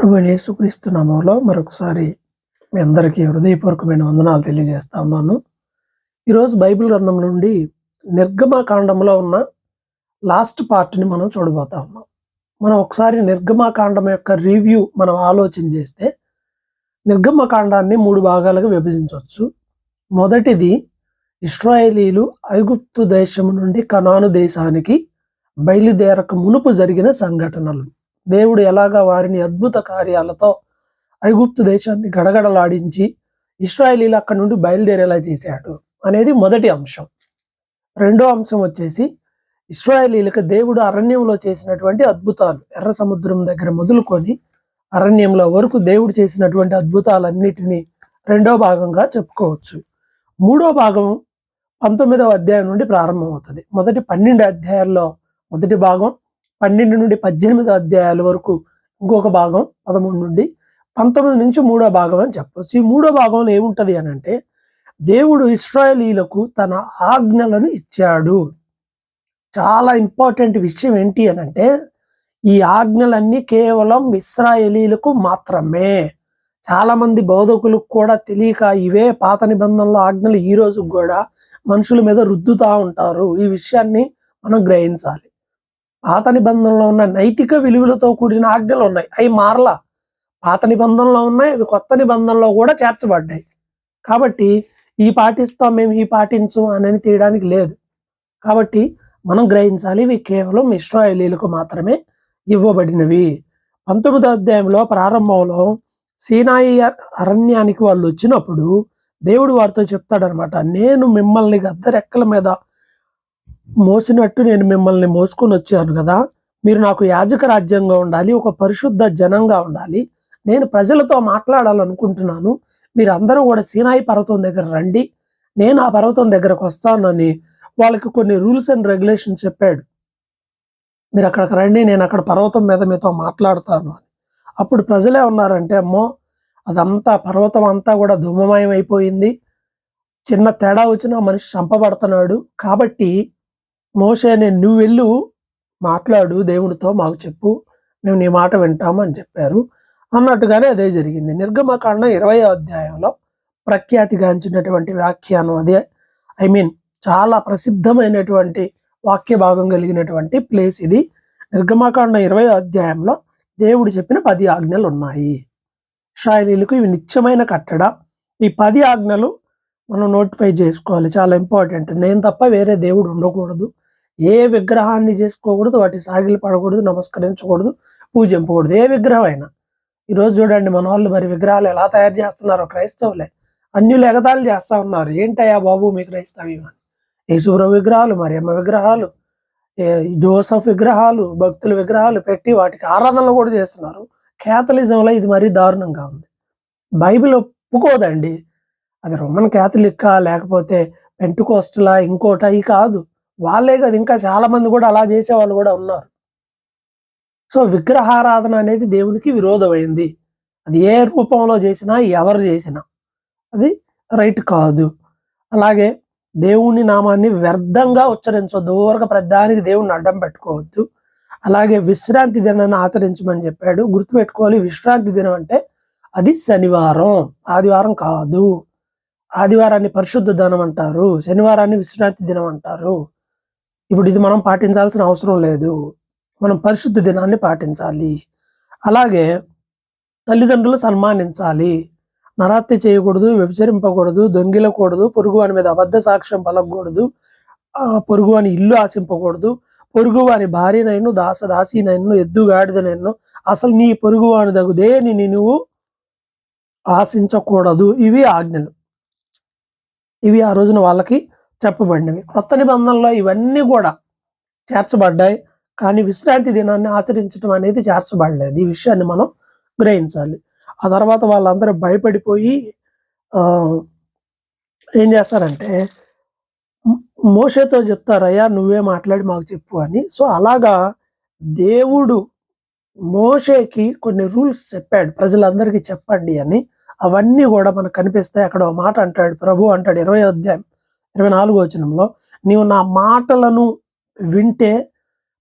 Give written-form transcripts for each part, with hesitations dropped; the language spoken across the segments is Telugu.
ప్రభువైన యేసుక్రీస్తు నామములో మరొకసారి మీ అందరికీ హృదయపూర్వకమైన వందనాలు తెలియజేస్తా ఉన్నాను. ఈరోజు బైబిల్ గ్రంథం నుండి నిర్గమకాండంలో ఉన్న లాస్ట్ పార్ట్‌ని మనం చూడబోతా ఉన్నాం. మనం ఒకసారి నిర్గమకాండం యొక్క రివ్యూ మనం ఆలోచన చేస్తే, నిర్గమకాండాన్ని 3 భాగాలుగా విభజించొచ్చు. మొదటిది ఇశ్రాయేలీయులు ఐగుప్తు దేశం నుండి కనాను దేశానికి బయలుదేరక మునుపు జరిగిన సంఘటనలు. దేవుడు ఎలాగా వారిని అద్భుత కార్యాలతో ఐగుప్తు దేశాన్ని గడగడలాడించి ఇశ్రాయేలీయులు అక్కడి నుండి బయలుదేరేలా చేశాడు అనేది మొదటి అంశం. రెండో అంశం వచ్చేసి ఇశ్రాయేలీయులకు దేవుడు అరణ్యంలో చేసినటువంటి అద్భుతాలు, ఎర్ర సముద్రం దగ్గర మొదలుకొని అరణ్యంలో వరకు దేవుడు చేసినటువంటి అద్భుతాలన్నిటినీ రెండో భాగంగా చెప్పుకోవచ్చు. మూడో భాగం 19వ అధ్యాయం నుండి ప్రారంభమవుతుంది. మొదటి 12 అధ్యాయాల్లో మొదటి భాగం, 12 నుండి 18 అధ్యాయాల వరకు ఇంకొక భాగం, 13 నుండి 19 నుంచి మూడో భాగం అని చెప్పవచ్చు. ఈ మూడో భాగంలో ఏముంటది అని అంటే, దేవుడు ఇశ్రాయేలీయులకు తన ఆజ్ఞలను ఇచ్చాడు. చాలా ఇంపార్టెంట్ విషయం ఏంటి అని అంటే, ఈ ఆజ్ఞలన్నీ కేవలం ఇశ్రాయేలీయులకు మాత్రమే. చాలా మంది బోధకులకు కూడా తెలియక ఇవే పాత నిబంధనల ఆజ్ఞలు ఈ రోజు కూడా మనుషుల మీద రుద్దుతా ఉంటారు. ఈ విషయాన్ని మనం గ్రహించాలి. పాత నిబంధనలో ఉన్న నైతిక విలువలతో కూడిన ఆజ్ఞలు ఉన్నాయి, అవి మారలా. పాత నిబంధనలో ఉన్నాయి, అవి కొత్త నిబంధనలో కూడా చేర్చబడ్డాయి. కాబట్టి ఈ పాటిస్తాం మేము, ఈ పాటించు అని తీయడానికి లేదు. కాబట్టి మనం గ్రహించాలి, ఇవి కేవలం ఇశ్రాయేలీయులకు మాత్రమే ఇవ్వబడినవి. 19వ అధ్యాయంలో ప్రారంభంలో సీనాయి అరణ్యానికి వాళ్ళు వచ్చినప్పుడు దేవుడు వారితో చెప్తాడనమాట, నేను మిమ్మల్ని గద్దరెక్కల మీద మోసినట్టు నేను మిమ్మల్ని మోసుకొని వచ్చాను కదా, మీరు నాకు యాజక రాజ్యంగా ఉండాలి, ఒక పరిశుద్ధ జనంగా ఉండాలి, నేను ప్రజలతో మాట్లాడాలనుకుంటున్నాను, మీరు అందరూ కూడా సీనాయి పర్వతం దగ్గర రండి, నేను ఆ పర్వతం దగ్గరకు వస్తానని వాళ్ళకి కొన్ని రూల్స్ అండ్ రెగ్యులేషన్స్ చెప్పాడు. మీరు అక్కడికి రండి, నేను అక్కడ పర్వతం మీద మీతో మాట్లాడతాను అని. అప్పుడు ప్రజలే ఉన్నారంటే, అమ్మో అదంతా పర్వతం అంతా కూడా ధూమమయం అయిపోయింది, చిన్న తేడా వచ్చినా మనిషి చంపబడుతున్నాడు, కాబట్టి మోషే నువ్వు వెళ్ళు మాట్లాడు దేవుడితో, మాకు చెప్పు, మేము నీ మాట వింటాము అని చెప్పారు. అన్నట్టుగానే అదే జరిగింది. నిర్గమకాండం 20వ అధ్యాయంలో ప్రఖ్యాతిగాంచినటువంటి వ్యాఖ్యానం అదే. చాలా ప్రసిద్ధమైనటువంటి వాక్య భాగం కలిగినటువంటి ప్లేస్ ఇది. నిర్గమకాండం 20వ అధ్యాయంలో దేవుడు చెప్పిన 10 ఆజ్ఞలు ఉన్నాయి. ఇశ్రాయేలీయులకు ఇవి నిత్యమైన కట్టడ. ఈ 10 ఆజ్ఞలు మనం నోటిఫై చేసుకోవాలి, చాలా ఇంపార్టెంట్. నేను తప్ప వేరే దేవుడు ఉండకూడదు, ఏ విగ్రహాన్ని చేసుకోకూడదు, వాటి సాగిలు పడకూడదు, నమస్కరించకూడదు, పూజింపకూడదు, ఏ విగ్రహం అయినా. ఈరోజు చూడండి మన వాళ్ళు మరి విగ్రహాలు ఎలా తయారు చేస్తున్నారో, క్రైస్తవులే అన్యులు ఎగతాళి చేస్తా ఉన్నారు. ఏంటయ్యా బాబు మీ క్రైస్తవ్యం అని. యేసుప్రభు విగ్రహాలు, మరియమ్మ విగ్రహాలు, జోసఫ్ విగ్రహాలు, భక్తుల విగ్రహాలు పెట్టి వాటికి ఆరాధనలు కూడా చేస్తున్నారు. క్యాథలిజంలో ఇది మరీ దారుణంగా ఉంది. బైబిల్ ఒప్పుకోదండి. అది రోమన్ క్యాథలిక్కా లేకపోతే పెంటెకోస్టలా ఇంకోట ఈ కాదు, వాళ్ళే కదా, ఇంకా చాలా మంది కూడా అలా చేసే వాళ్ళు కూడా ఉన్నారు. సో విగ్రహారాధన అనేది దేవునికి విరోధమైంది. అది ఏ రూపంలో చేసినా, ఎవరు చేసినా అది రైట్ కాదు. అలాగే దేవుని నామాన్ని వ్యర్థంగా ఉచ్చరించవద్దు, ఊరక ప్రతిదానికి దేవుణ్ణి అడ్డం పెట్టుకోవద్దు. అలాగే విశ్రాంతి దినాన్ని ఆచరించమని చెప్పాడు. గుర్తుపెట్టుకోవాలి, విశ్రాంతి దినం అంటే అది శనివారం, ఆదివారం కాదు. ఆదివారాన్ని పరిశుద్ధ దినం అంటారు, శనివారాన్ని విశ్రాంతి దినం అంటారు. ఇప్పుడు ఇది మనం పాటించాల్సిన అవసరం లేదు, మనం పరిశుద్ధ దినాన్ని పాటించాలి. అలాగే తల్లిదండ్రులు సన్మానించాలి, నరహత్య చేయకూడదు, వ్యభిచరింపకూడదు, దొంగిలకూడదు, పొరుగువాని మీద అబద్ధ సాక్ష్యం పలకకూడదు, పొరుగువాని ఇల్లు ఆశింపకూడదు, పొరుగువాని భార్యనైను దాసదాసీనైను ఎద్దుగాడిదనైను అసలు నీ పొరుగువాని దగు దేనిని నువ్వు ఆశించకూడదు. ఇవి ఆజ్ఞలు. ఇవి ఆ రోజున వాళ్ళకి చెప్పబడినవి. కొత్త నిబంధనలో ఇవన్నీ కూడా చేర్చబడ్డాయి, కానీ విశ్రాంతి దినాన్ని ఆచరించడం అనేది చేర్చబడలేదు. ఈ విషయాన్ని మనం గ్రహించాలి. ఆ తర్వాత వాళ్ళందరూ భయపడిపోయి ఏం చేస్తారంటే మోషేతో చెప్తారు, అయ్యా నువ్వే మాట్లాడి మాకు చెప్పు అని. సో అలాగా దేవుడు మోషేకి కొన్ని రూల్స్ చెప్పాడు, ప్రజలందరికీ చెప్పండి అని. అవన్నీ కూడా మనకు కనిపిస్తాయి. అక్కడ ఒక మాట అంటాడు, ప్రభు అంటాడు 20వ అధ్యాయం 24వ వచనంలో, నీవు నా మాటలను వింటే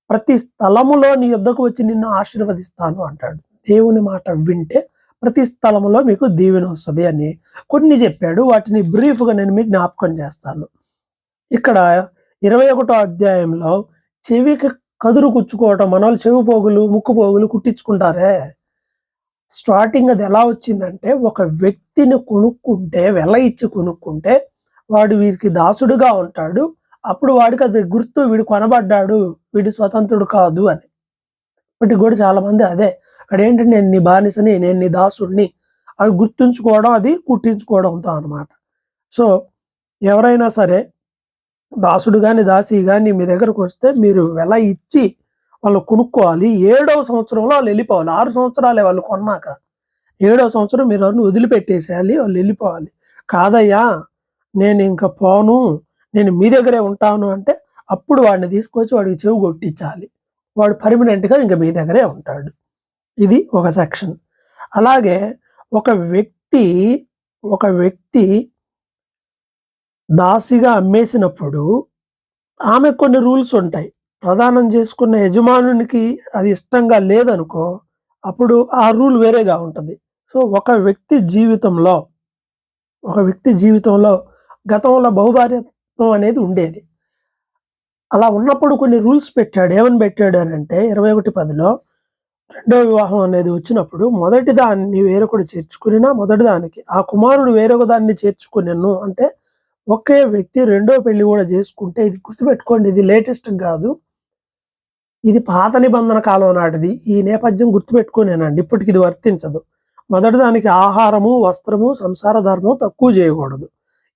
ప్రతి స్థలములో నీ యొద్దకు వచ్చి నిన్ను ఆశీర్వదిస్తాను అంటాడు. దేవుని మాట వింటే ప్రతి స్థలంలో మీకు దీవెన వస్తుంది అని కొన్ని చెప్పాడు. వాటిని బ్రీఫ్గా నేను మీకు జ్ఞాపకం చేస్తాను. ఇక్కడ 21వ అధ్యాయంలో చెవికి కదురు కుచ్చుకోవటం, మనోళ్ళు చెవి పోగులు ముక్కు పోగులు కుట్టించుకుంటారే, స్టార్టింగ్ అది ఎలా వచ్చిందంటే, ఒక వ్యక్తిని కొనుక్కుంటే, వెల ఇచ్చి కొనుక్కుంటే వాడు వీరికి దాసుడుగా ఉంటాడు. అప్పుడు వాడికి అది గుర్తు, వీడు కొనబడ్డాడు, వీడు స్వతంత్రుడు కాదు అని. ఇప్పటికి కూడా చాలా మంది అదే, అక్కడ ఏంటంటే నేను నీ బానిసని, నేను నీ దాసుడిని అది గుర్తుంచుకోవడం, అది కుట్టించుకోవడంతో అనమాట. సో ఎవరైనా సరే దాసుడు గాని దాసి గాని మీ దగ్గరకు వస్తే మీరు వెల ఇచ్చి వాళ్ళు కొనుక్కోవాలి. 7వ సంవత్సరంలో వాళ్ళు వెళ్ళిపోవాలి. 6 సంవత్సరాలే వాళ్ళు కొన్నాక, 7వ సంవత్సరం మీరు వాళ్ళని వదిలిపెట్టేసేయాలి, వాళ్ళు వెళ్ళిపోవాలి. కాదయ్యా నేను ఇంకా పోను, నేను మీ దగ్గరే ఉంటాను అంటే అప్పుడు వాడిని తీసుకొచ్చి వాడికి చెవి కొట్టించాలి. వాడు పర్మనెంట్గా ఇంకా మీ దగ్గరే ఉంటాడు. ఇది ఒక సెక్షన్. అలాగే ఒక వ్యక్తి దాసిగా అమ్మేసినప్పుడు ఆమె కొన్ని రూల్స్ ఉంటాయి. ప్రదానం చేసుకున్న యజమానునికి అది ఇష్టంగా లేదనుకో, అప్పుడు ఆ రూల్ వేరేగా ఉంటుంది. సో ఒక వ్యక్తి జీవితంలో గతంలో బహుభార్యత్వం అనేది ఉండేది. అలా ఉన్నప్పుడు కొన్ని రూల్స్ పెట్టాడు. ఏమని పెట్టాడు అని అంటే 21:10లో రెండవ వివాహం అనేది వచ్చినప్పుడు మొదటి దాన్ని వేరొకడు చేర్చుకునినా మొదటి దానికి ఆ కుమారుడు వేరొక దాన్ని చేర్చుకునేను అంటే, ఒకే వ్యక్తి రెండో పెళ్లి కూడా చేసుకుంటే, ఇది గుర్తుపెట్టుకోండి, ఇది లేటెస్ట్ కాదు, ఇది పాత నిబంధన కాలం నాటిది. ఈ నేపథ్యం గుర్తుపెట్టుకునేనండి, ఇప్పటికి ఇది వర్తించదు. మొదటి దానికి ఆహారము, వస్త్రము, సంసార ధర్మం తక్కువ చేయకూడదు.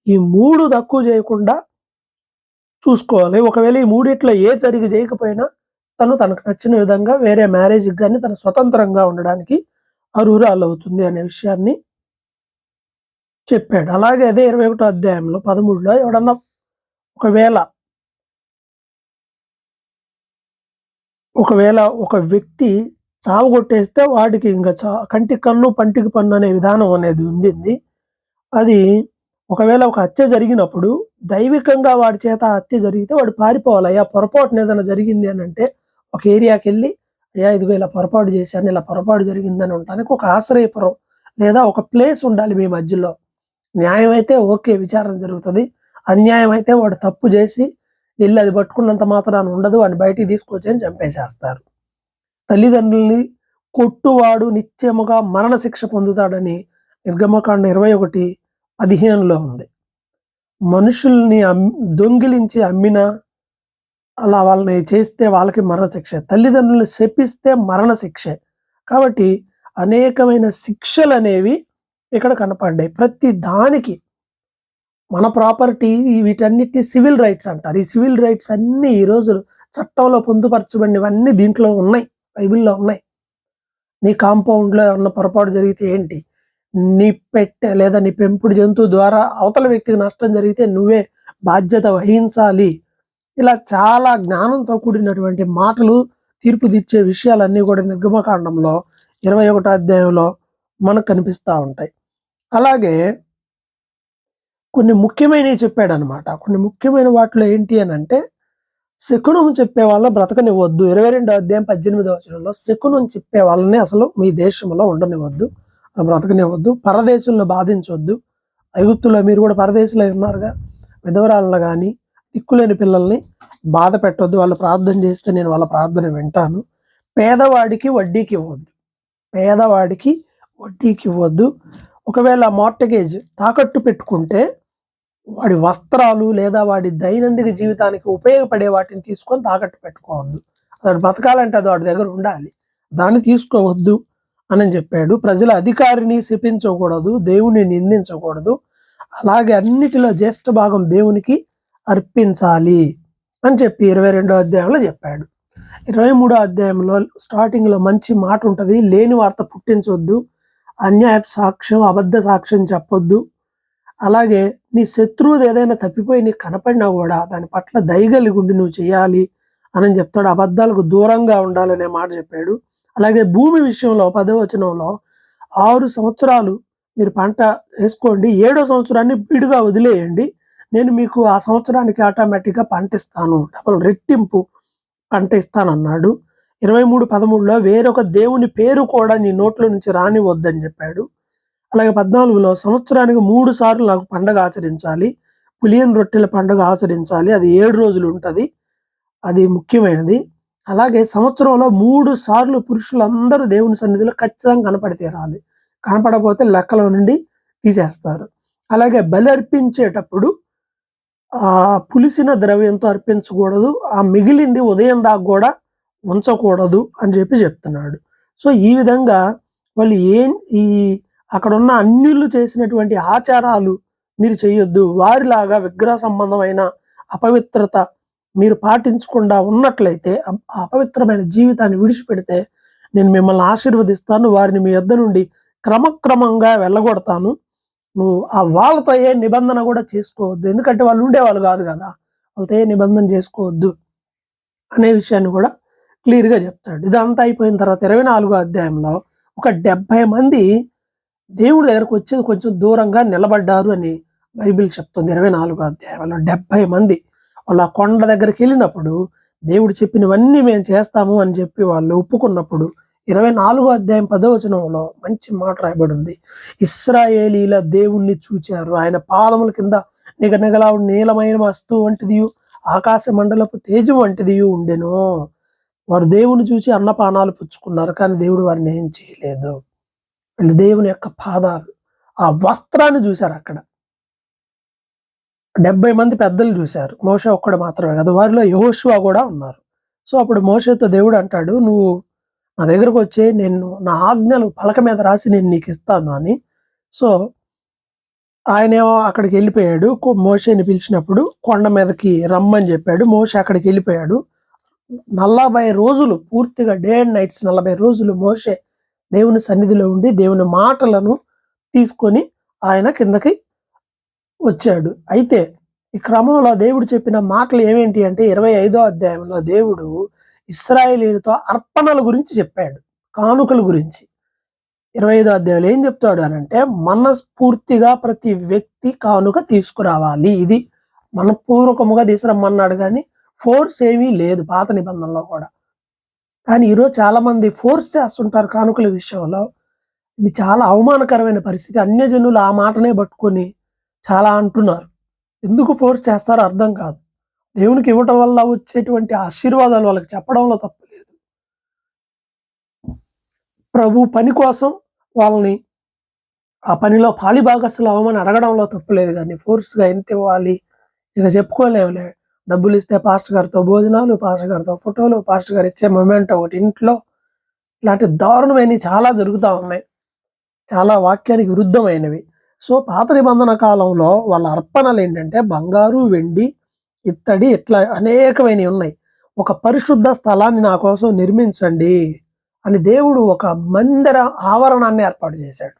ఈ 3 తక్కువ చేయకుండా చూసుకోవాలి. ఒకవేళ ఈ మూడిట్లో ఏ సరిగ్గా చేయకపోయినా తనకు నచ్చిన విధంగా వేరే మ్యారేజ్కి కానీ తను స్వతంత్రంగా ఉండడానికి అర్హురాలవుతుంది అనే విషయాన్ని చెప్పాడు. అలాగే అదే 21వ అధ్యాయంలో 13లో ఎవడన్నా ఒకవేళ ఒక వ్యక్తి చావగొట్టేస్తే వాడికి ఇంకా కంటికి కన్ను పంటికి పన్ను అనే విధానం అనేది ఉండింది. అది ఒకవేళ ఒక హత్య జరిగినప్పుడు దైవికంగా వాడి చేత హత్య జరిగితే వాడు పారిపోవాలి. అయ్యా పొరపాటున ఏదైనా జరిగింది అని అంటే ఒక ఏరియాకి వెళ్ళి, అయ్యా ఇదిగో ఇలా పొరపాటు చేశాను, ఇలా పొరపాటు జరిగిందని ఉండడానికి ఒక ఆశ్రయపురం లేదా ఒక ప్లేస్ ఉండాలి మీ మధ్యలో. న్యాయం అయితే ఓకే, విచారణ జరుగుతుంది. అన్యాయం అయితే వాడు తప్పు చేసి వెళ్ళి అది పట్టుకున్నంత మాత్రాన ఉండదు, వాడిని బయటికి తీసుకొచ్చి అని చంపేసేస్తారు. తల్లిదండ్రుల్ని కొట్టువాడు నిత్యముగా మరణ శిక్ష పొందుతాడని నిర్గమకాండ 21:15లో ఉంది. మనుషుల్ని దొంగిలించి అమ్మినా, అలా వాళ్ళని చేస్తే వాళ్ళకి మరణ శిక్ష, తల్లిదండ్రులను శపిస్తే మరణ శిక్షే. కాబట్టి అనేకమైన శిక్షలు అనేవి ఇక్కడ కనపడ్డాయి. ప్రతి దానికి మన ప్రాపర్టీ, వీటన్నిటిని సివిల్ రైట్స్ అంటారు. ఈ సివిల్ రైట్స్ అన్నీ ఈ రోజు చట్టంలో పొందుపరచబడినవన్నీ దీంట్లో ఉన్నాయి, బైబిల్లో ఉన్నాయి. నీ కాంపౌండ్లో ఏమన్నా పొరపాటు జరిగితే ఏంటి, నీ పెట్టె లేదా నీ పెంపుడు జంతువు ద్వారా అవతల వ్యక్తికి నష్టం జరిగితే నువ్వే బాధ్యత వహించాలి. ఇలా చాలా జ్ఞానంతో కూడినటువంటి మాటలు, తీర్పు తీర్చే విషయాలన్నీ కూడా నిర్గమకాండంలో 21వ అధ్యాయంలో మనకు కనిపిస్తూ ఉంటాయి. అలాగే కొన్ని ముఖ్యమైనవి చెప్పాడనమాట. కొన్ని ముఖ్యమైన వాటిలో ఏంటి అని అంటే, శకునం చెప్పే వాళ్ళ బ్రతకనివ్వద్దు. 22వ అధ్యాయం 18వ వచనంలో శకునం చెప్పే వాళ్ళని అసలు మీ దేశంలో ఉండనివ్వద్దు, బ్రతకనివ్వద్దు. పరదేశులను బాధించవద్దు. ఐగుప్తులో మీరు కూడా పరదేశులై ఉన్నారుగా, విధవరాలను కానీ దిక్కులేని పిల్లల్ని బాధ పెట్టొద్దు. వాళ్ళు ప్రార్థన చేస్తే నేను వాళ్ళ ప్రార్థన వింటాను. పేదవాడికి వడ్డీకి ఇవ్వద్దు. ఒకవేళ మార్టగేజ్ తాకట్టు పెట్టుకుంటే వాడి వస్త్రాలు లేదా వాడి దైనందిక జీవితానికి ఉపయోగపడే వాటిని తీసుకొని తాకట్టు పెట్టుకోవద్దు. అతడు బతకాలంటే అది వాడి దగ్గర ఉండాలి, దాన్ని తీసుకోవద్దు అని చెప్పాడు. ప్రజల అధికారిని శపించకూడదు, దేవుని నిందించకూడదు. అలాగే అన్నిటిలో జ్యేష్ఠ భాగం దేవునికి అర్పించాలి అని చెప్పి 22వ అధ్యాయంలో చెప్పాడు. 23వ అధ్యాయంలో స్టార్టింగ్లో మంచి మాట ఉంటుంది. లేని వార్త పుట్టించొద్దు, అన్యాయ సాక్ష్యం, అబద్ధ సాక్ష్యం చెప్పొద్దు. అలాగే నీ శత్రువుది ఏదైనా తప్పిపోయి నీకు కనపడినా కూడా దాని పట్ల దయగలిగి ఉండి నువ్వు చేయాలి అని చెప్తాడు. అబద్ధాలకు దూరంగా ఉండాలనే మాట చెప్పాడు. అలాగే భూమి విషయంలో 10వ వచనంలో 6 సంవత్సరాలు మీరు పంట వేసుకోండి, 7వ సంవత్సరాన్ని బీడుగా వదిలేయండి, నేను మీకు ఆ సంవత్సరానికి ఆటోమేటిక్గా పంట ఇస్తాను, డబుల్ రెట్టింపు పంట ఇస్తానన్నాడు. 23:13లో వేరొక దేవుని పేరు కూడా నీ నోట్లో నుంచి రానివద్దని చెప్పాడు. అలాగే 14లో సంవత్సరానికి 3 సార్లు నాకు పండగ ఆచరించాలి. పులియని రొట్టెల పండుగ ఆచరించాలి. అది 7 రోజులు ఉంటది. అది ముఖ్యమైనది. అలాగే సంవత్సరంలో 3 సార్లు పురుషులందరూ దేవుని సన్నిధిలో ఖచ్చితంగా కనపడి తీరాలి. కనపడకపోతే లెక్కలో నుండి తీసేస్తారు. అలాగే బలి అర్పించేటప్పుడు పులిసిన ద్రవ్యంతో అర్పించకూడదు. ఆ మిగిలింది ఉదయం దాకా గూడా ఉంచకూడదు అని చెప్తున్నాడు. సో, ఈ విధంగా వాళ్ళు ఈ అక్కడున్న అన్యులు చేసినటువంటి ఆచారాలు మీరు చేయొద్దు. వారిలాగా విగ్రహ సంబంధమైన అపవిత్రత మీరు పాటించకుండా ఉన్నట్లయితే, అపవిత్రమైన జీవితాన్ని విడిచిపెడితే నేను మిమ్మల్ని ఆశీర్వదిస్తాను. వారిని మీ యొద్ద నుండి క్రమక్రమంగా వెళ్ళగొడతాను. నువ్వు వాళ్ళతో ఏ నిబంధన కూడా చేసుకోవద్దు. ఎందుకంటే వాళ్ళు ఉండేవాళ్ళు కాదు కదా! వాళ్ళతో ఏ నిబంధన చేసుకోవద్దు అనే విషయాన్ని కూడా క్లియర్‌గా చెప్తాడు. ఇదంతా అయిపోయిన తర్వాత 24వ అధ్యాయంలో ఒక 70 మంది దేవుడి దగ్గరకు వచ్చేది కొంచెం దూరంగా నిలబడ్డారు అని బైబిల్ చెప్తుంది. 24వ అధ్యాయంలో 70 మంది వాళ్ళు ఆ కొండ దగ్గరికెళ్ళినప్పుడు దేవుడు చెప్పినవన్నీ మేము చేస్తాము అని చెప్పి వాళ్ళు ఒప్పుకున్నప్పుడు 24వ అధ్యాయం 10వ వచనంలో మంచి మాట రాయబడింది. ఇశ్రాయేలీల దేవుణ్ణి చూచారు. ఆయన పాదముల కింద నిగనిగలాడు నీలమైన వస్తువు వంటిదియు ఆకాశ మండలపు తేజం వంటిదియు ఉండెను. వారు దేవుని చూసి అన్నపానాలు పుచ్చుకున్నారు. కానీ దేవుడు వారిని ఏం చేయలేదు. వీళ్ళు దేవుని యొక్క పాదాలు, ఆ వస్త్రాన్ని చూశారు అక్కడ. 70 మంది పెద్దలు చూశారు. మోషే ఒక్కడు మాత్రమే కాదు. వారిలో యెహోషువ కూడా ఉన్నారు. సో, అప్పుడు మోషేతో దేవుడు అంటాడు, నువ్వు నా దగ్గరకు వచ్చి నేను నా ఆజ్ఞలు పలక మీద రాసి నేను నీకు ఇస్తాను అని. సో, ఆయనేమో అక్కడికి వెళ్ళిపోయాడు. మోషేని పిలిచినప్పుడు కొండ మీదకి రమ్మని చెప్పాడు. మోషే అక్కడికి వెళ్ళిపోయాడు. 40 రోజులు పూర్తిగా డే అండ్ నైట్స్ 40 రోజులు మోషే దేవుని సన్నిధిలో ఉండి దేవుని మాటలను తీసుకొని ఆయన కిందకి వచ్చాడు. అయితే ఈ క్రమంలో దేవుడు చెప్పిన మాటలు ఏమేంటి అంటే 25వ అధ్యాయంలో దేవుడు ఇశ్రాయేలీయులతో అర్పణల గురించి చెప్పాడు. కానుకల గురించి. 25వ అధ్యాయంలో ఏం చెప్తాడు అనంటే, మనస్ఫూర్తిగా ప్రతి వ్యక్తి కానుక తీసుకురావాలి. ఇది మనపూర్వకముగా తీసుకురమ్మన్నాడు గాని ఫోర్స్ ఏమీ లేదు పాత నిబంధనలో కూడా. కానీ ఈరోజు చాలా మంది ఫోర్స్ చేస్తుంటారు కానుకల విషయంలో. ఇది చాలా అవమానకరమైన పరిస్థితి. అన్యజనులు ఆ మాటనే పట్టుకొని చాలా అంటున్నారు. ఎందుకు ఫోర్స్ చేస్తారో అర్థం కాదు. దేవునికి ఇవ్వటం వల్ల వచ్చేటువంటి ఆశీర్వాదాలు వాళ్ళకి చెప్పడంలో తప్పు లేదు. ప్రభు పని కోసం వాళ్ళని ఆ పనిలో పాలిభాగస్తులు అవ్వమని అడగడంలో తప్పు లేదు కానీ ఫోర్స్‌గా ఎంత ఇవ్వాలి ఇక చెప్పుకోలేములే. డబ్బులు ఇస్తే పాస్టర్ గారితో భోజనాలు, పాస్టర్ గారితో ఫోటోలు, పాస్టర్ గారు ఇచ్చే మొమెంటో ఒకటి ఇంట్లో, ఇలాంటి దారుణమైనవి చాలా జరుగుతూ ఉన్నాయి. చాలా వాక్యానికి విరుద్ధమైనవి. సో, పాత నిబంధన కాలంలో వాళ్ళ అర్పణలు ఏంటంటే బంగారు, వెండి, ఇత్తడి ఇట్లా అనేకమైనవి ఉన్నాయి. ఒక పరిశుద్ధ స్థలాన్ని నా కోసం నిర్మించండి అని దేవుడు ఒక మందిర ఆవరణాన్ని ఏర్పాటు చేశాడు.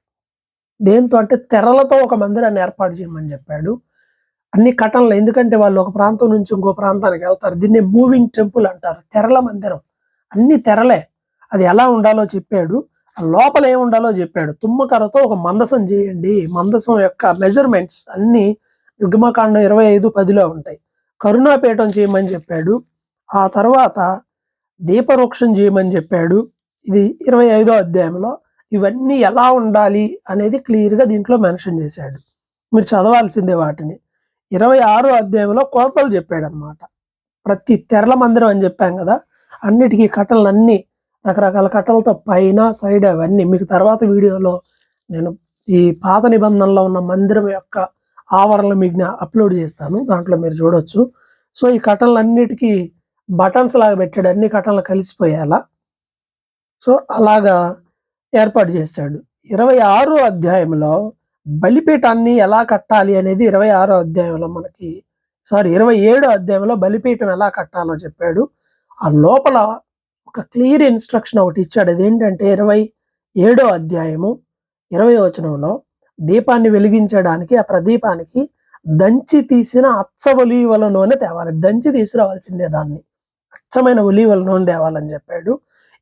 దేంతో అంటే తెరలతో ఒక మందిరాన్ని ఏర్పాటు చేయమని చెప్పాడు. అన్ని కటనలు. ఎందుకంటే వాళ్ళు ఒక ప్రాంతం నుంచి ఇంకో ప్రాంతానికి వెళ్తారు. దీన్ని మూవింగ్ టెంపుల్ అంటారు. తెరల మందిరం. అన్ని తెరలే. అది ఎలా ఉండాలో చెప్పాడు. లోపల ఏమి ఉండాలో చెప్పాడు. తుమ్మకర్రతో ఒక మందసం చేయండి. మందసం యొక్క మెజర్మెంట్స్ అన్ని నిర్గమకాండం 25:10లో ఉంటాయి. కరుణాపీఠం చేయమని చెప్పాడు. ఆ తర్వాత దీపవృక్షం చేయమని చెప్పాడు. ఇది 25వ అధ్యాయంలో. ఇవన్నీ ఎలా ఉండాలి అనేది క్లియర్‌గా దీంట్లో మెన్షన్ చేశాడు. మీరు చదవాల్సిందే వాటిని. 26వ అధ్యాయంలో కొలతలు చెప్పాడనమాట. ప్రతి తెరల మందిరం అని చెప్పాం కదా! అన్నిటికీ కట్టలన్నీ రకరకాల కట్టలతో పైన, సైడ్ అవన్నీ మీకు తర్వాత వీడియోలో నేను ఈ పాత నిబంధనలో ఉన్న మందిరం యొక్క ఆవరణలు మీకు అప్లోడ్ చేస్తాను. దాంట్లో మీరు చూడొచ్చు. సో, ఈ కట్టలన్నిటికీ బటన్స్ లాగా పెట్టాడు. అన్ని కట్టలు కలిసిపోయేలా. సో, అలాగా ఏర్పాటు చేశాడు. 26వ అధ్యాయంలో బలిపీఠాన్ని ఎలా కట్టాలి అనేది 26వ అధ్యాయంలో 27వ అధ్యాయంలో బలిపీఠం ఎలా కట్టాలో చెప్పాడు. ఆ లోపల ఒక క్లియర్ ఇన్స్ట్రక్షన్ ఒకటి ఇచ్చాడు. అదేంటంటే 27వ అధ్యాయము 20వ వచనంలో దీపాన్ని వెలిగించడానికి ఆ ప్రదీపానికి దంచి తీసిన అచ్చ ఒలీవల నూనె తేవాలి. దంచి తీసుకురావాల్సిందే దాన్ని. అచ్చమైన ఒలీవల నూనె తేవాలని చెప్పాడు.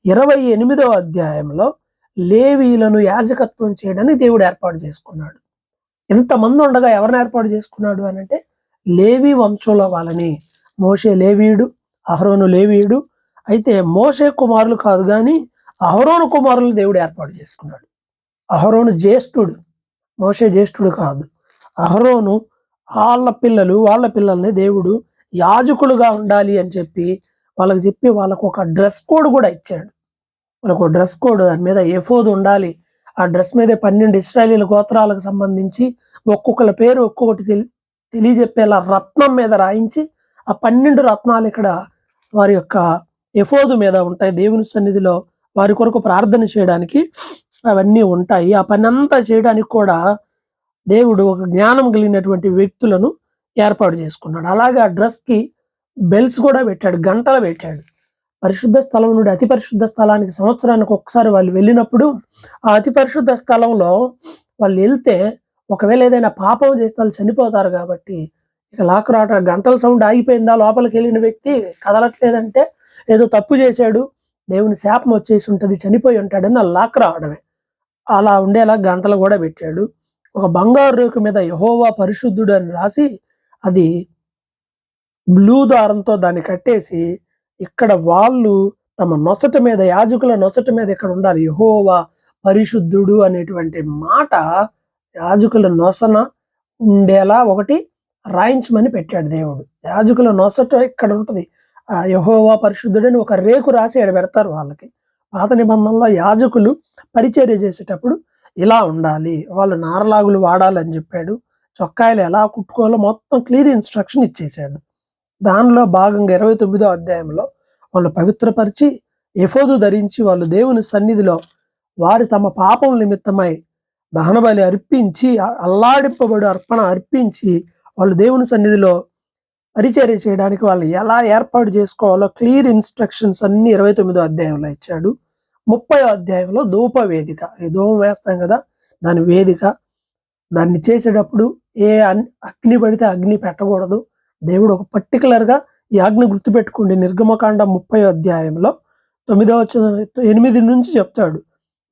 28వ అధ్యాయంలో లేవీయులను యాజకత్వం చేయడానికి దేవుడు ఏర్పాటు చేసుకున్నాడు. ఇంతమంది ఉండగా ఎవరిని ఏర్పాటు చేసుకున్నాడు అనంటే లేవీ వంశంలో వాళ్ళని. మోషే లేవీయుడు, అహరోను లేవీయుడు, అయితే మోషే కుమారులు కాదు కానీ అహరోను కుమారులు దేవుడు ఏర్పాటు చేసుకున్నాడు. అహరోను జ్యేష్ఠుడు, మోషే జ్యేష్ఠుడు కాదు. అహరోను వాళ్ళ పిల్లల్ని దేవుడు యాజకులుగా ఉండాలి అని చెప్పి వాళ్ళకు ఒక డ్రెస్ కోడ్ కూడా ఇచ్చాడు. వాళ్ళకు డ్రెస్ కోడ్, దాని మీద ఎఫోదు ఉండాలి. ఆ డ్రెస్ మీద 12 ఇశ్రాయేలీల గోత్రాలకు సంబంధించి ఒక్కొక్కల పేరు ఒక్కొక్కటి తెలియజెప్పేలా రత్నం మీద రాయించి ఆ 12 రత్నాలు ఇక్కడ వారి యొక్క ఎఫోదు మీద ఉంటాయి. దేవుని సన్నిధిలో వారి కొరకు ప్రార్థన చేయడానికి అవన్నీ ఉంటాయి. ఆ పని అంతా చేయడానికి కూడా దేవుడు ఒక జ్ఞానం కలిగినటువంటి వ్యక్తులను ఏర్పాటు చేసుకున్నాడు. అలాగే ఆ డ్రెస్కి బెల్ట్స్ కూడా పెట్టాడు, గంటలు పెట్టాడు. పరిశుద్ధ స్థలం నుండి అతి పరిశుద్ధ స్థలానికి సంవత్సరానికి ఒకసారి వాళ్ళు వెళ్ళినప్పుడు ఆ అతి పరిశుద్ధ స్థలంలో వాళ్ళు వెళ్తే ఒకవేళ ఏదైనా పాపం చేస్తే వాళ్ళు చనిపోతారు కాబట్టి ఇక లాక్ రాట గంటల సౌండ్ ఆగిపోయిందా, లోపలికి వెళ్ళిన వ్యక్తి కదలట్లేదంటే ఏదో తప్పు చేశాడు, దేవుని శాపం వచ్చేసి ఉంటుంది, చనిపోయి ఉంటాడని ఆ లాక్ రావడమే. అలా ఉండేలా గంటలు కూడా పెట్టాడు. ఒక బంగారు రేకు మీద యెహోవా పరిశుద్ధుడు అని రాసి అది బ్లూ దారంతో దాన్ని కట్టేసి ఇక్కడ వాళ్ళు తమ నొసట మీద, యాజకుల నొసట మీద ఇక్కడ ఉండాలి యెహోవా పరిశుద్ధుడు అనేటువంటి మాట యాజకుల నొసన ఉండేలా ఒకటి రాయించమని పెట్టాడు దేవుడు. యాజకుల నొసట ఇక్కడ ఉంటుంది ఆ యెహోవా పరిశుద్ధుడని ఒక రేకు రాసి ఎడ పెడతారు వాళ్ళకి. పాత నిబంధనలో యాజకులు పరిచర్య చేసేటప్పుడు ఇలా ఉండాలి, వాళ్ళు నారలాగులు వాడాలని చెప్పాడు, చొక్కాయలు ఎలా కుట్టుకోవాలో మొత్తం క్లియర్ ఇన్స్ట్రక్షన్ ఇచ్చేసాడు. దానిలో భాగంగా 29వ అధ్యాయంలో వాళ్ళు పవిత్రపరిచి ఎఫోదు ధరించి వాళ్ళు దేవుని సన్నిధిలో వారి తమ పాపం నిమిత్తమై దహనబలి అర్పించి అల్లాడింపబడి అర్పణ అర్పించి వాళ్ళు దేవుని సన్నిధిలో పరిచర్య చేయడానికి వాళ్ళు ఎలా ఏర్పాటు చేసుకోవాలో క్లియర్ ఇన్స్ట్రక్షన్స్ అన్ని 29వ అధ్యాయంలో ఇచ్చాడు. 30వ అధ్యాయంలో ధూప వేదిక, ఈ ధూపం వేస్తాం కదా దాని వేదిక, దాన్ని చేసేటప్పుడు ఏ అగ్ని పడితే అగ్ని పెట్టకూడదు. దేవుడు ఒక పర్టికులర్గా ఈ ఆజ్ఞ గుర్తుపెట్టుకోండి. నిర్గమకాండం 30వ అధ్యాయంలో 8 నుంచి చెప్తాడు,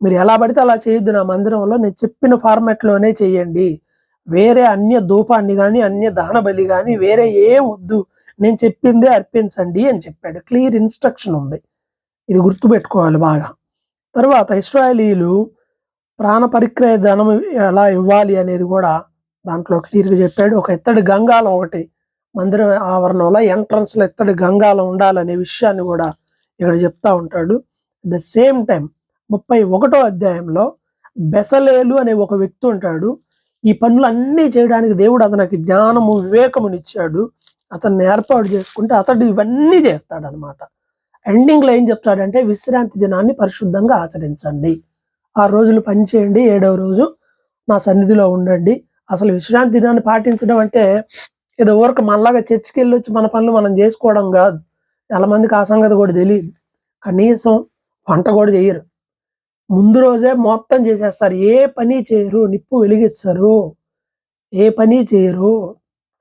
మీరు ఎలా పడితే అలా చేయొద్దు, నా మందిరంలో నేను చెప్పిన ఫార్మాట్లోనే చేయండి, వేరే అన్య ధూపాన్ని కానీ అన్య దహన బలి కానీ వేరే ఏం వద్దు, నేను చెప్పిందే అర్పించండి అని చెప్పాడు. క్లియర్ ఇన్స్ట్రక్షన్ ఉంది, ఇది గుర్తుపెట్టుకోవాలి బాగా. తర్వాత ఇశ్రాయేలీలు ప్రాణ పరిక్రయ ధనం ఎలా ఇవ్వాలి అనేది కూడా దాంట్లో క్లియర్గా చెప్పాడు. ఒక ఇత్తడి గంగాలం ఒకటి మందిరం ఆవరణంలో ఎంట్రన్స్లో ఇత్తడి గంగాలం ఉండాలనే విషయాన్ని కూడా ఇక్కడ చెప్తా ఉంటాడు. ద సేమ్ టైం 31వ అధ్యాయంలో బెసలేలు అనే ఒక వ్యక్తి ఉంటాడు. ఈ పనులన్నీ చేయడానికి దేవుడు అతనికి జ్ఞానము వివేకమునిచ్చాడు. అతన్ని ఏర్పాటు చేసుకుంటే అతడు ఇవన్నీ చేస్తాడనమాట. ఎండింగ్లో ఏం చెప్తాడంటే విశ్రాంతి దినాన్ని పరిశుద్ధంగా ఆచరించండి, 6 రోజులు పని చేయండి, 7వ రోజు నా సన్నిధిలో ఉండండి. అసలు విశ్రాంతి దినాన్ని పాటించడం అంటే ఏదో ఊరికి మనలాగా చర్చికి వెళ్ళొచ్చి మన పనులు మనం చేసుకోవడం కాదు. చాలా మందికి ఆ సంగతి కూడా తెలియదు. కనీసం వంట కూడా చేయరు, ముందు రోజే మొత్తం చేసేస్తారు, ఏ పని చేయరు, నిప్పు వెలిగిస్తారు, ఏ పని చేయరు,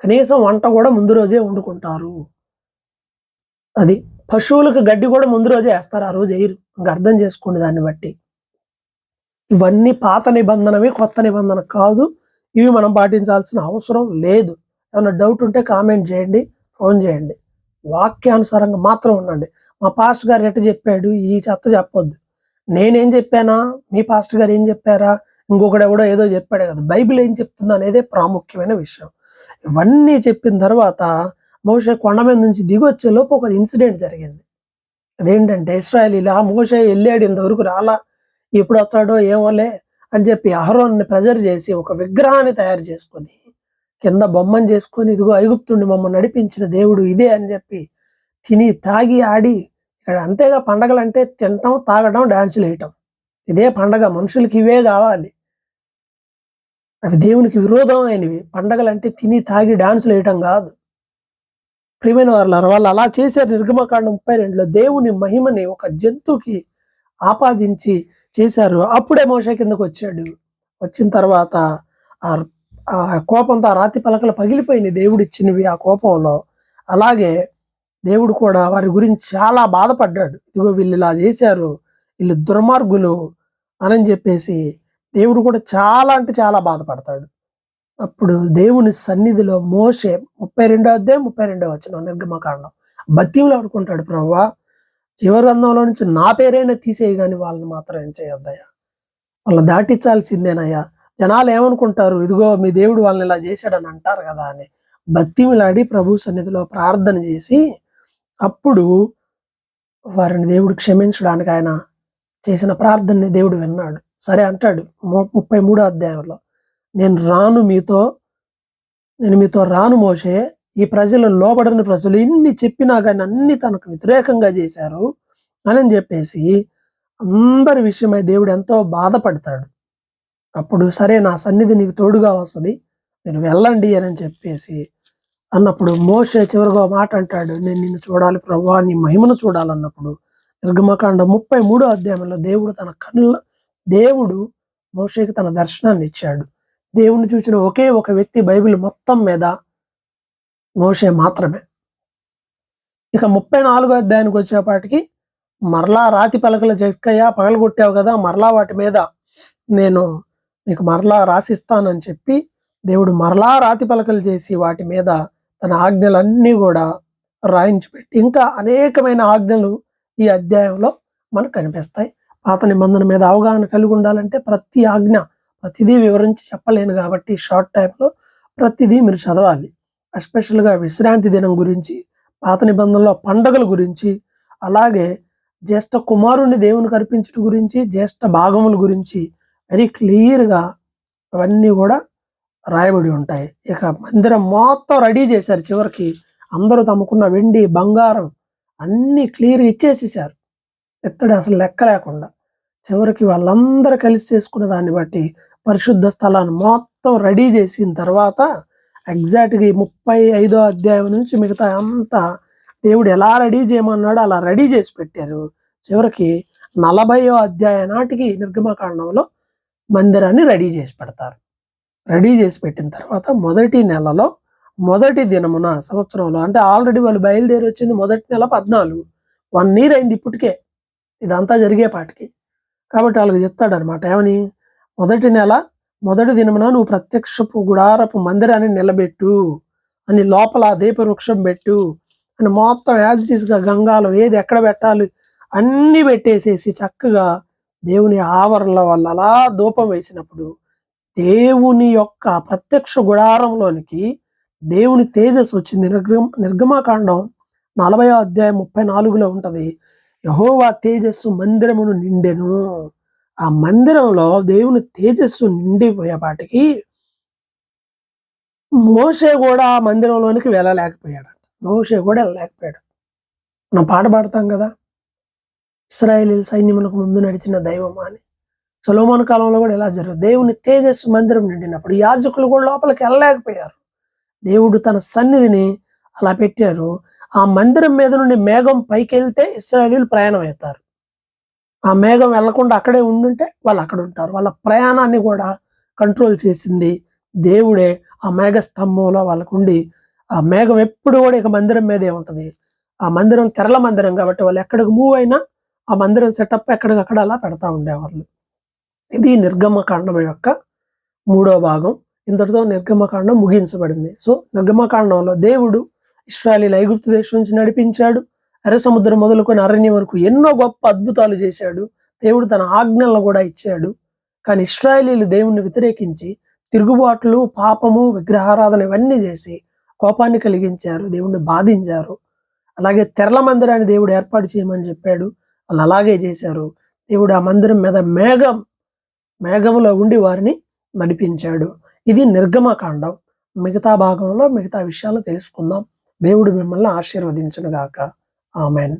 కనీసం వంట కూడా ముందు రోజే వండుకుంటారు. అది పశువులకు గడ్డి కూడా ముందు రోజే వేస్తారు, ఆ రోజు వేయరు. ఇంకా అర్థం చేసుకోండి దాన్ని బట్టి. ఇవన్నీ పాత నిబంధనవి, కొత్త నిబంధన కాదు. ఇవి మనం పాటించాల్సిన అవసరం లేదు. ఏమైనా డౌట్ ఉంటే కామెంట్ చేయండి, ఫోన్ చేయండి. వాక్యానుసారంగా మాత్రం ఉండండి. మా పాస్టర్ గారు ఎట్ట చెప్పాడు ఈ చెత్త చెప్పొద్దు. నేనేం చెప్పానా, మీ పాస్టర్ గారు ఏం చెప్పారా, ఇంకొకడు ఎవడో ఏదో చెప్పాడే కదా. బైబిల్ ఏం చెప్తుంది అనేదే ప్రాముఖ్యమైన విషయం. ఇవన్నీ చెప్పిన తర్వాత మోషే కొండ మీద నుంచి దిగొచ్చే లోపు ఒక ఇన్సిడెంట్ జరిగింది. అదేంటంటే ఇశ్రాయేలీలు మోషే వెళ్ళాడు, ఇంతవరకు రాలా, ఎప్పుడు వస్తాడో ఏమోలే అని చెప్పి అహరోన్ని ప్రెజర్ చేసి ఒక విగ్రహాన్ని తయారు చేసుకొని కింద బొమ్మను చేసుకొని, ఇదిగో ఐగుప్తుండి మమ్మల్ని నడిపించిన దేవుడు ఇదే అని చెప్పి తిని తాగి ఆడి ఇక్కడ. అంతేగా పండగలు అంటే తినటం, తాగడం, డాన్సులు వేయటం, ఇదే పండగ. మనుషులకి ఇవే కావాలి, అవి దేవునికి విరోధమైనవి. పండగలు అంటే తిని తాగి డాన్సులు వేయటం కాదు. ప్రియమైన వాళ్ళు అలా చేశారు. నిర్గమకాండం 32లో దేవుని మహిమని ఒక జంతువుకి ఆపాదించి చేశారు. అప్పుడే మోషే కిందకు వచ్చాడు. వచ్చిన తర్వాత ఆ కోపంతో ఆ రాతి పలకలు పగిలిపోయినాయి, దేవుడు ఇచ్చినవి ఆ కోపంలో. అలాగే దేవుడు కూడా వారి గురించి చాలా బాధపడ్డాడు. ఇదిగో వీళ్ళు ఇలా చేశారు, వీళ్ళు దుర్మార్గులు అని చెప్పేసి దేవుడు కూడా చాలా అంటే చాలా బాధపడతాడు. అప్పుడు దేవుని సన్నిధిలో మోషే 32వ అధ్యాయం 32వ వచనం నిర్గమకాండం బతిమలాడుకుంటాడు, ప్రభువా చివరి గ్రంథంలో నుంచి నా పేరైనా తీసేయి కానీ వాళ్ళని మాత్రం ఏం చేయొద్దయ్యా, వాళ్ళని దాటించాల్సిందేనయ్యా, జనాలు ఏమనుకుంటారు, ఇదిగో మీ దేవుడు వాళ్ళని ఇలా చేశాడని అంటారు కదా అని బతిమిలాడి ప్రభు సన్నిధిలో ప్రార్థన చేసి అప్పుడు వారిని దేవుడు క్షమించడానికి ఆయన చేసిన ప్రార్థనని దేవుడు విన్నాడు. సరే అంటాడు 33వ అధ్యాయంలో, నేను మీతో రాను మోషే, ఈ ప్రజలు లోబడని ప్రజలు ఇన్ని చెప్పినా కానీ అన్ని తనకు వ్యతిరేకంగా చేశారు అని చెప్పేసి అందరి విషయమై దేవుడు ఎంతో బాధపడతాడు. అప్పుడు సరే నా సన్నిధి నీకు తోడుగా వస్తుంది, మీరు వెళ్ళండి అని చెప్పేసి అన్నప్పుడు మోషే చివరిగా మాట అంటాడు, నేను నిన్ను చూడాలి ప్రభువా, నీ మహిమను చూడాలన్నప్పుడు నిర్గమకాండం 33వ అధ్యాయంలో దేవుడు మోషేకి తన దర్శనాన్ని ఇచ్చాడు. దేవుణ్ణి చూసిన ఒకే ఒక వ్యక్తి బైబిల్ మొత్తం మీద మోషే మాత్రమే. ఇక 34వ అధ్యాయానికి వచ్చేపాటికి మరలా రాతి పలకల చెక్కయ్య పగలగొట్టావు కదా, మరలా వాటి మీద నేను నీకు మరలా రాసిస్తానని చెప్పి దేవుడు మరలా రాతి పలకలు చేసి వాటి మీద తన ఆజ్ఞలన్నీ కూడా రాయించి పెట్టి ఇంకా అనేకమైన ఆజ్ఞలు ఈ అధ్యాయంలో మనకు కనిపిస్తాయి. పాత నిబంధన మీద అవగాహన కలిగి ఉండాలంటే ప్రతి ఆజ్ఞ ప్రతిదీ వివరించి చెప్పలేను కాబట్టి షార్ట్ టైంలో ప్రతిదీ మీరు చదవాలి. ఎస్పెషల్గా విశ్రాంతి దినం గురించి, పాత నిబంధనలో పండగల గురించి, అలాగే జ్యేష్ఠ కుమారుణ్ణి దేవునికి అర్పించడం గురించి, జ్యేష్ఠ భాగముల గురించి వెరీ క్లియర్గా అవన్నీ కూడా రాయబడి ఉంటాయి. ఇక మందిరం మొత్తం రెడీ చేశారు. చివరికి అందరూ తమకున్న వెండి బంగారం అన్నీ క్లియర్గా ఇచ్చేసేసారు, ఎత్తడి అసలు లెక్క లేకుండా. చివరికి వాళ్ళందరూ కలిసి చేసుకున్న దాన్ని బట్టి పరిశుద్ధ స్థలాన్ని మొత్తం రెడీ చేసిన తర్వాత ఎగ్జాక్ట్గా 35వ అధ్యాయం నుంచి మిగతా అంతా దేవుడు ఎలా రెడీ చేయమన్నాడో అలా రెడీ చేసి పెట్టారు. చివరికి 40వ అధ్యాయ నాటికి నిర్గమకాండంలో మందిరాన్ని రెడీ చేసి పెడతారు. రెడీ చేసి పెట్టిన తర్వాత మొదటి నెలలో మొదటి దినమున సంవత్సరంలో, అంటే ఆల్రెడీ వాళ్ళు బయలుదేరి వచ్చింది మొదటి నెల 14, 1 year అయింది ఇప్పటికే ఇదంతా జరిగేపాటికి. కాబట్టి వాళ్ళకి చెప్తాడు అనమాట, ఏమని, మొదటి నెల మొదటి దినమున నువ్వు ప్రత్యక్షపు గుడారపు మందిరాన్ని నిలబెట్టు అని, లోపల దీపవృక్షం పెట్టు అని మొత్తం యాజ్ ఇట్ ఈస్గా గంగాలో ఏది ఎక్కడ పెట్టాలి అన్నీ పెట్టేసేసి చక్కగా దేవుని ఆవరణలో వాళ్ళు అలా ధూపం వేసినప్పుడు దేవుని యొక్క ప్రత్యక్ష గుడారంలోనికి దేవుని తేజస్సు వచ్చింది. నిర్గమకాండం 40వ అధ్యాయం 34లో ఉంటది, యెహోవా తేజస్సు మందిరమును నిండెను. ఆ మందిరంలో దేవుని తేజస్సు నిండిపోయేపాటికి మోషే కూడా ఆ మందిరంలోనికి వెళ్ళలేకపోయాడు. మోషే కూడా వెళ్ళలేకపోయాడు. మనం పాట పాడతాం కదా, ఇశ్రాయేలీయుల సైన్యములకు ముందు నడిచిన దైవమా అని. సొలొమోను కాలంలో కూడా ఇలా జరుగుతుంది. దేవుని తేజస్సు మందిరం నిండినప్పుడు యాజకులు కూడా లోపలికి వెళ్ళలేకపోయారు. దేవుడు తన సన్నిధిని అలా పెట్టారు. ఆ మందిరం మీద నుండి మేఘం పైకి వెళ్తే ఇశ్రాయేలీయులు ప్రయాణం అవుతారు. ఆ మేఘం వెళ్లకుండా అక్కడే ఉండుంటే వాళ్ళు అక్కడ ఉంటారు. వాళ్ళ ప్రయాణాన్ని కూడా కంట్రోల్ చేసింది దేవుడే. ఆ మేఘ స్తంభంలో వాళ్ళకు ఉండి ఆ మేఘం ఎప్పుడు కూడా ఇక మందిరం మీదే ఉంటుంది. ఆ మందిరం తెరల మందిరం కాబట్టి వాళ్ళు ఎక్కడికి మూవ్ అయినా ఆ మందిరం సెటప్ ఎక్కడికక్కడ అలా పెడతా ఉండేవాళ్ళు. ఇది నిర్గమకాండం యొక్క 3వ భాగం. ఇంతటితో నిర్గమకాండం ముగించబడింది. సో నిర్గమకాండంలో దేవుడు ఇశ్రాయేలీయుల ఐగుప్తు దేశం నుంచి నడిపించాడు. ఎర్ర సముద్రం మొదలుకొని అరణ్యం వరకు ఎన్నో గొప్ప అద్భుతాలు చేశాడు. దేవుడు తన ఆజ్ఞలను కూడా ఇచ్చాడు. కానీ ఇశ్రాయేలీయులు దేవుణ్ణి వ్యతిరేకించి తిరుగుబాట్లు, పాపము, విగ్రహారాధన ఇవన్నీ చేసి కోపాన్ని కలిగించారు, దేవుణ్ణి బాధించారు. అలాగే తెరల మందిరాన్ని దేవుడు ఏర్పాటు చేయమని చెప్పాడు, వాళ్ళు అలాగే చేశారు. దేవుడు ఆ మందిరం మీద మేఘములో ఉండి వారిని నడిపించాడు. ఇది నిర్గమకాండం. మిగతా భాగంలో మిగతా విషయాలు తెలుసుకుందాం. దేవుడు మిమ్మల్ని ఆశీర్వదించును గాక. ఆమెన్.